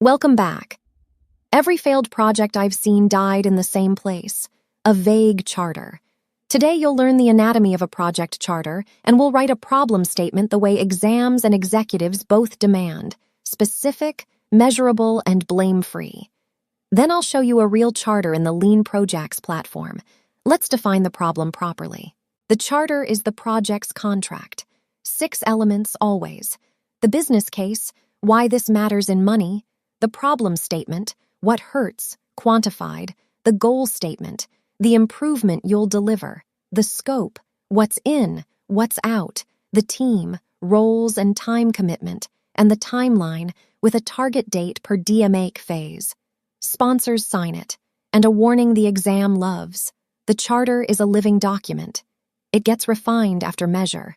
Welcome back. Every failed project I've seen died in the same place, a vague charter. Today you'll learn the anatomy of a project charter, and we'll write a problem statement the way exams and executives both demand: specific, measurable, and blame-free. Then I'll show you a real charter in the LeanProjax platform. Let's define the problem properly. The charter is the project's contract. 6 elements always. The business case, why this matters in money. The problem statement, what hurts, quantified. The goal statement, the improvement you'll deliver. The scope, what's in, what's out. The team, roles and time commitment. And the timeline, with a target date per DMAIC phase. Sponsors sign it, and a warning the exam loves. The charter is a living document. It gets refined after measure.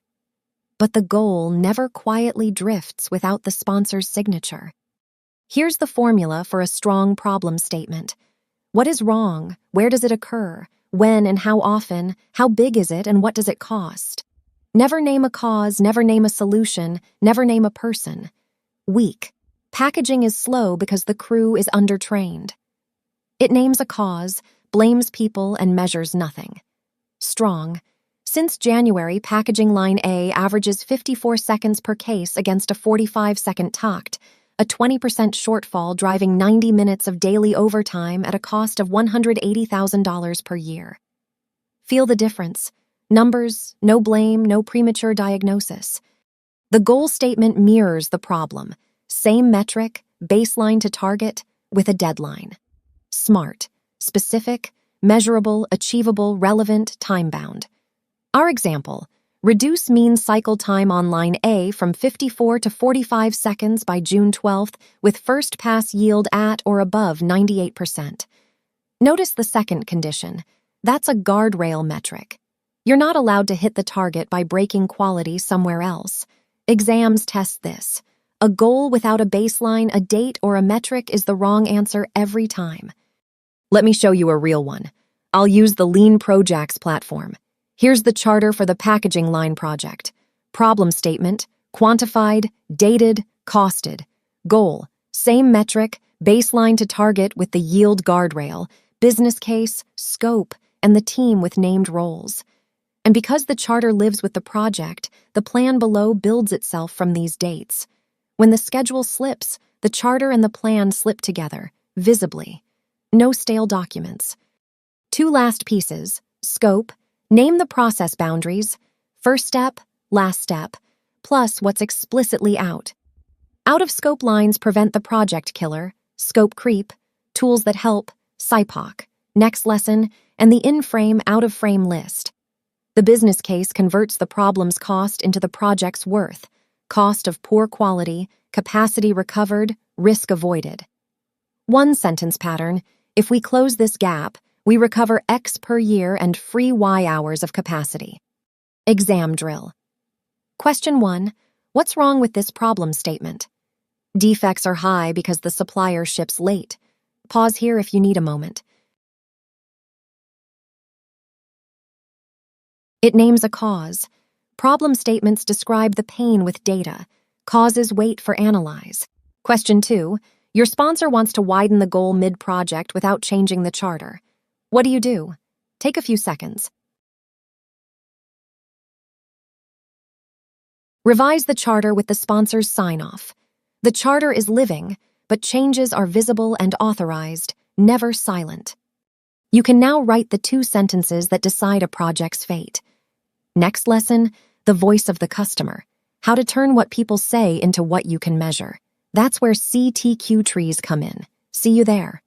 But the goal never quietly drifts without the sponsor's signature. Here's the formula for a strong problem statement. What is wrong? Where does it occur? When and how often? How big is it, and what does it cost? Never name a cause, never name a solution, never name a person. Weak. Packaging is slow because the crew is undertrained. It names a cause, blames people, and measures nothing. Strong. Since January, packaging line A averages 54 seconds per case against a 45-second takt, a 20% shortfall driving 90 minutes of daily overtime at a cost of $180,000 per year. Feel the difference. Numbers, no blame, no premature diagnosis. The goal statement mirrors the problem. Same metric, baseline to target, with a deadline. SMART. Specific, measurable, achievable, relevant, time-bound. Our example: reduce mean cycle time on line A from 54 to 45 seconds by June 12th with first pass yield at or above 98%. Notice the second condition. That's a guardrail metric. You're not allowed to hit the target by breaking quality somewhere else. Exams test this. A goal without a baseline, a date, or a metric is the wrong answer every time. Let me show you a real one. I'll use the LeanProjax platform. Here's the charter for the packaging line project. Problem statement, quantified, dated, costed. Goal, same metric, baseline to target with the yield guardrail, business case, scope, and the team with named roles. And because the charter lives with the project, the plan below builds itself from these dates. When the schedule slips, the charter and the plan slip together, visibly. No stale documents. 2 last pieces: scope, name the process boundaries, first step, last step, plus what's explicitly out. Out-of-scope lines prevent the project killer, scope creep, tools that help, SIPOC, next lesson, and the in-frame, out-of-frame list. The business case converts the problem's cost into the project's worth: cost of poor quality, capacity recovered, risk avoided. 1-sentence pattern: if we close this gap, we recover X per year and free Y hours of capacity. Exam drill. Question 1. What's wrong with this problem statement? Defects are high because the supplier ships late. Pause here if you need a moment. It names a cause. Problem statements describe the pain with data. Causes wait for analyze. Question 2. Your sponsor wants to widen the goal mid-project without changing the charter. What do? Take a few seconds. Revise the charter with the sponsor's sign-off. The charter is living, but changes are visible and authorized, never silent. You can now write the 2 sentences that decide a project's fate. Next lesson, the voice of the customer. How to turn what people say into what you can measure. That's where CTQ trees come in. See you there.